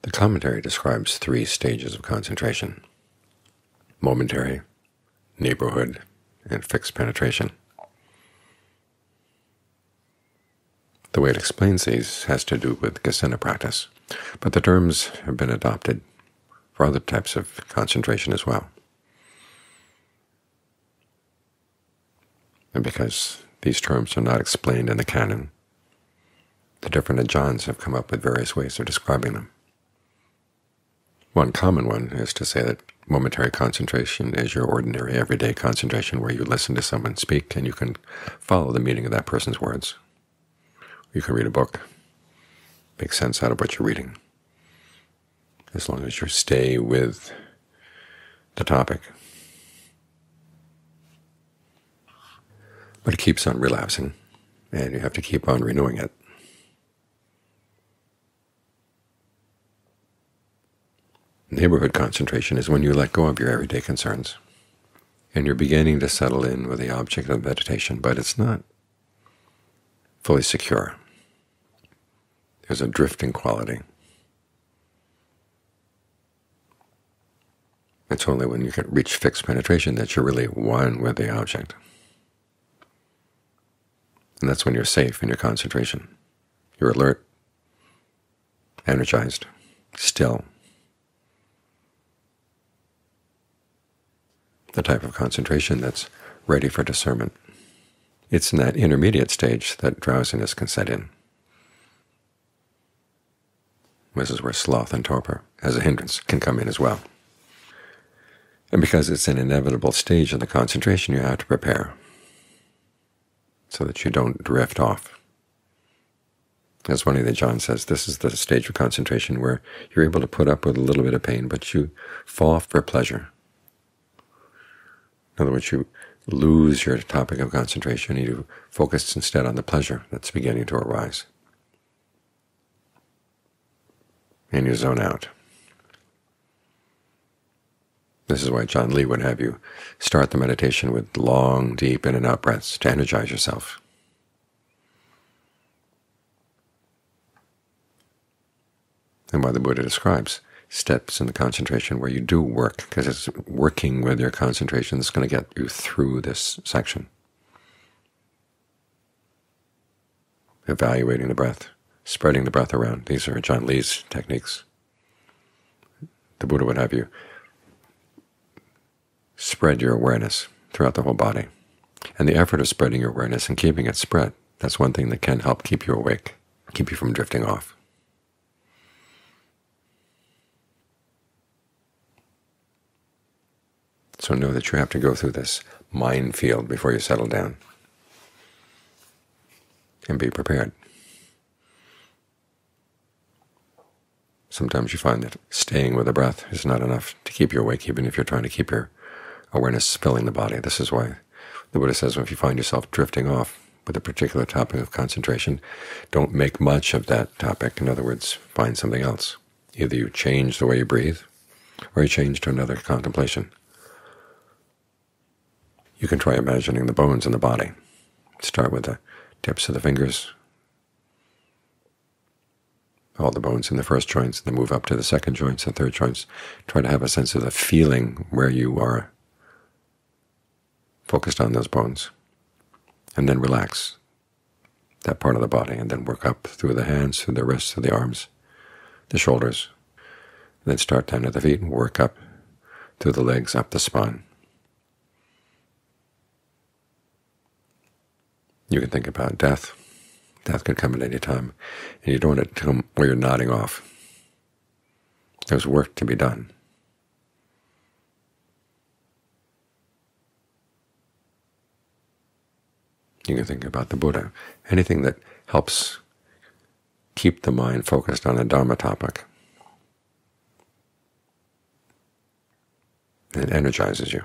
The commentary describes 3 stages of concentration: momentary, neighborhood, and fixed penetration. The way it explains these has to do with Vipassana practice, but the terms have been adopted for other types of concentration as well. And because these terms are not explained in the canon, the different ajahns have come up with various ways of describing them. One common one is to say that momentary concentration is your ordinary, everyday concentration where you listen to someone speak and you can follow the meaning of that person's words. You can read a book, make sense out of what you're reading, as long as you stay with the topic. But it keeps on relapsing, and you have to keep on renewing it. Neighborhood concentration is when you let go of your everyday concerns, and you're beginning to settle in with the object of meditation, but it's not fully secure. There's a drifting quality. It's only when you can reach fixed penetration that you're really one with the object. And that's when you're safe in your concentration. You're alert, energized, still. The type of concentration that's ready for discernment. It's in that intermediate stage that drowsiness can set in. This is where sloth and torpor, as a hindrance, can come in as well. And because it's an inevitable stage of the concentration, you have to prepare so that you don't drift off. As one of the ajahns says, this is the stage of concentration where you're able to put up with a little bit of pain, but you fall for pleasure. In other words, you lose your topic of concentration and you focus instead on the pleasure that's beginning to arise. And you zone out. This is why John Lee would have you start the meditation with long, deep in and out breaths to energize yourself. And why the Buddha describes steps in the concentration where you do work, because it's working with your concentration that's going to get you through this section. Evaluating the breath, spreading the breath around. These are John Lee's techniques. The Buddha would have you spread your awareness throughout the whole body. And the effort of spreading your awareness and keeping it spread, that's one thing that can help keep you awake, keep you from drifting off. So know that you have to go through this minefield before you settle down. And be prepared. Sometimes you find that staying with the breath is not enough to keep you awake, even if you're trying to keep your awareness filling the body. This is why the Buddha says if you find yourself drifting off with a particular topic of concentration, don't make much of that topic. In other words, find something else. Either you change the way you breathe, or you change to another contemplation. You can try imagining the bones in the body. Start with the tips of the fingers, all the bones in the first joints, then move up to the second joints, the third joints. Try to have a sense of the feeling where you are focused on those bones, and then relax that part of the body, and then work up through the hands, through the wrists, through the arms, the shoulders, and then start down at the feet and work up through the legs, up the spine. You can think about death. Death can come at any time, and you don't want it to come where you're nodding off. There's work to be done. You can think about the Buddha. Anything that helps keep the mind focused on a Dhamma topic. It energizes you.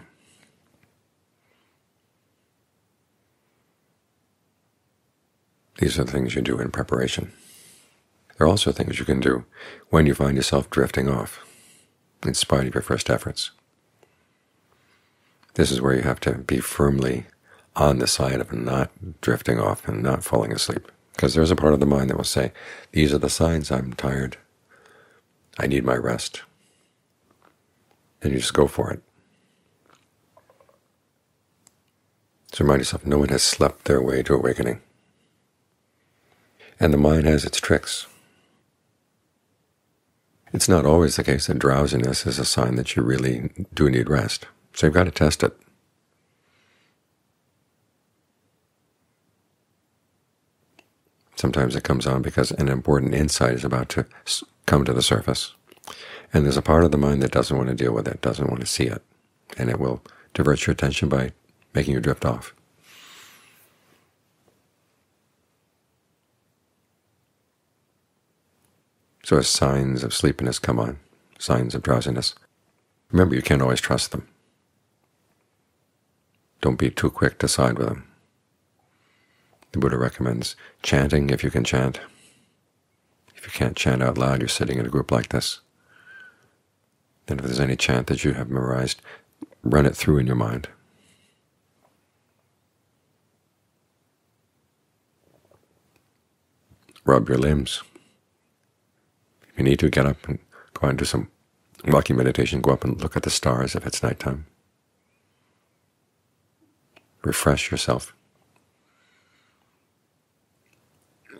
These are the things you do in preparation. There are also things you can do when you find yourself drifting off, in spite of your first efforts. This is where you have to be firmly on the side of not drifting off and not falling asleep, because there's a part of the mind that will say, these are the signs I'm tired, I need my rest, and you just go for it. So remind yourself, no one has slept their way to awakening. And the mind has its tricks. It's not always the case that drowsiness is a sign that you really do need rest. So you've got to test it. Sometimes it comes on because an important insight is about to come to the surface, and there's a part of the mind that doesn't want to deal with it, doesn't want to see it, and it will divert your attention by making you drift off. So as signs of sleepiness come on, signs of drowsiness, remember you can't always trust them. Don't be too quick to side with them. The Buddha recommends chanting if you can chant. If you can't chant out loud, you're sitting in a group like this, then if there's any chant that you have memorized, run it through in your mind. Rub your limbs. If you need to, get up and go out and do some walking meditation. Go up and look at the stars if it's nighttime. Refresh yourself.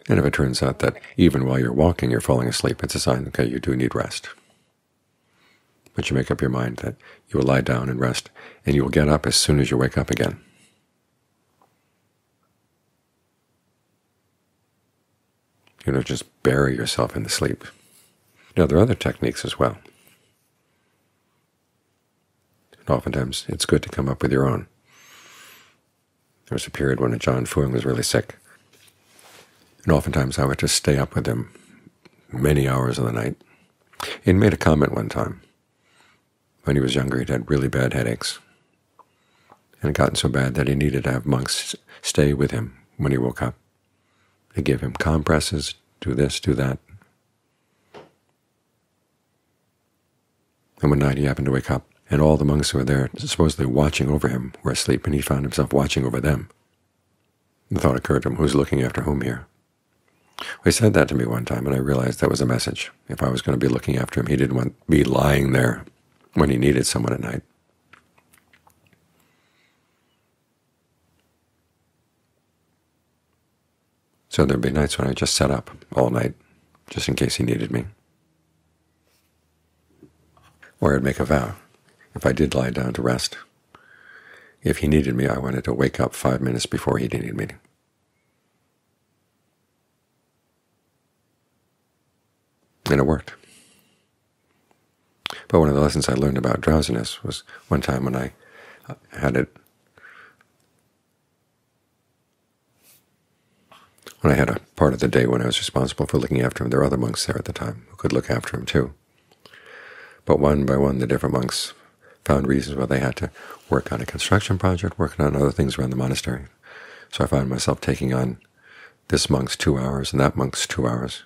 And if it turns out that even while you're walking you're falling asleep, it's a sign, okay, you do need rest. But you make up your mind that you will lie down and rest, and you will get up as soon as you wake up again. You don't just bury yourself in the sleep. Now, there are other techniques as well. And oftentimes it's good to come up with your own. There was a period when Ajahn Phương was really sick, and oftentimes I would just stay up with him many hours of the night. He made a comment one time. When he was younger, he'd had really bad headaches, and it gotten so bad that he needed to have monks stay with him when he woke up. They give him compresses, do this, do that. And one night he happened to wake up, and all the monks who were there, supposedly watching over him, were asleep, and he found himself watching over them. The thought occurred to him, who's looking after whom here? Well, he said that to me one time, and I realized that was a message. If I was going to be looking after him, he didn't want me lying there when he needed someone at night. So there'd be nights when I just sat up all night, just in case he needed me. Or I'd make a vow. If I did lie down to rest, if he needed me, I wanted to wake up 5 minutes before he needed me. And it worked. But one of the lessons I learned about drowsiness was one time when I had it, when I had a part of the day when I was responsible for looking after him. There were other monks there at the time who could look after him too. But one by one, the different monks found reasons why they had to work on a construction project, working on other things around the monastery. So I found myself taking on this monk's 2 hours and that monk's 2 hours,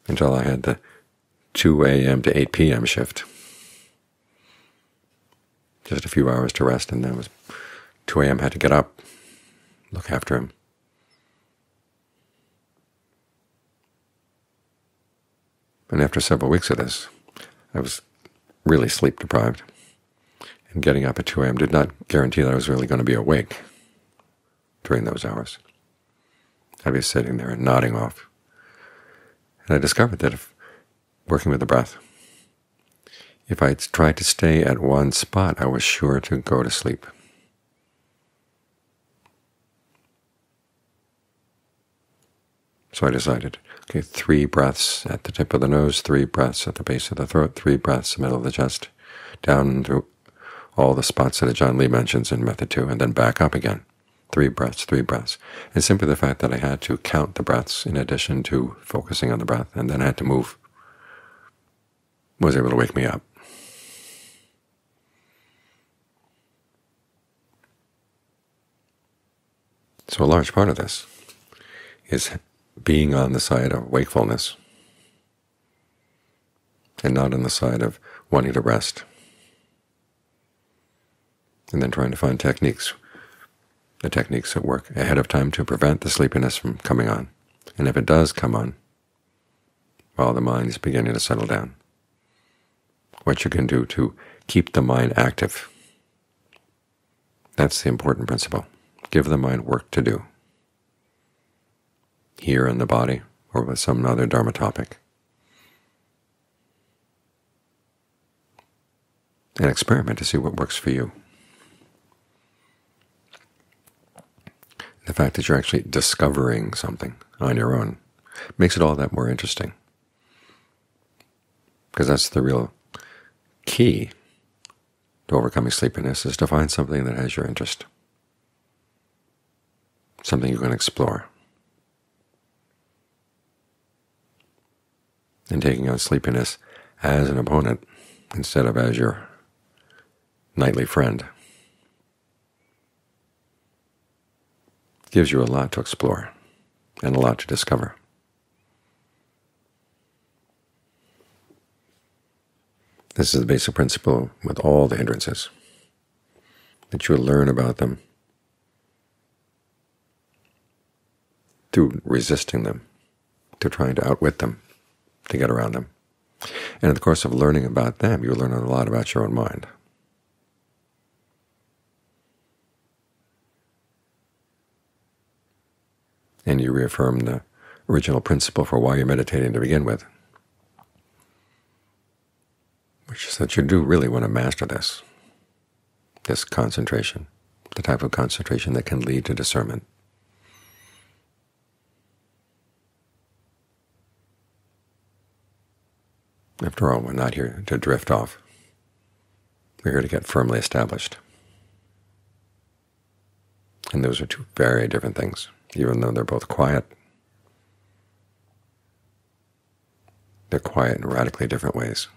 until I had the 2 a.m. to 8 p.m. shift. Just a few hours to rest, and then it was 2 a.m. had to get up, look after him. And after several weeks of this, I was really sleep deprived, and getting up at 2 a.m. did not guarantee that I was really going to be awake during those hours. I'd be sitting there and nodding off. And I discovered that if working with the breath, if I tried to stay at one spot, I was sure to go to sleep. So I decided, okay, 3 breaths at the tip of the nose, 3 breaths at the base of the throat, 3 breaths in the middle of the chest, down through all the spots that Ajahn Lee mentions in Method 2, and then back up again. 3 breaths, 3 breaths. And simply the fact that I had to count the breaths in addition to focusing on the breath, and then I had to move, was able to wake me up. So a large part of this is being on the side of wakefulness and not on the side of wanting to rest, and then trying to find techniques, the techniques that work ahead of time to prevent the sleepiness from coming on. And if it does come on, while the mind is beginning to settle down. What you can do to keep the mind active. That's the important principle. Give the mind work to do, here in the body or with some other Dharma topic. And experiment to see what works for you. The fact that you're actually discovering something on your own makes it all that more interesting, because that's the real key to overcoming sleepiness, is to find something that has your interest, something you can explore. And taking on sleepiness as an opponent instead of as your nightly friend gives you a lot to explore and a lot to discover. This is the basic principle with all the hindrances, that you learn about them through resisting them, to trying to outwit them, to get around them. And in the course of learning about them, you learn a lot about your own mind. And you reaffirm the original principle for why you're meditating to begin with, which is that you do really want to master this concentration, the type of concentration that can lead to discernment. After all, we're not here to drift off. We're here to get firmly established. And those are two very different things, even though they're both quiet. They're quiet in radically different ways.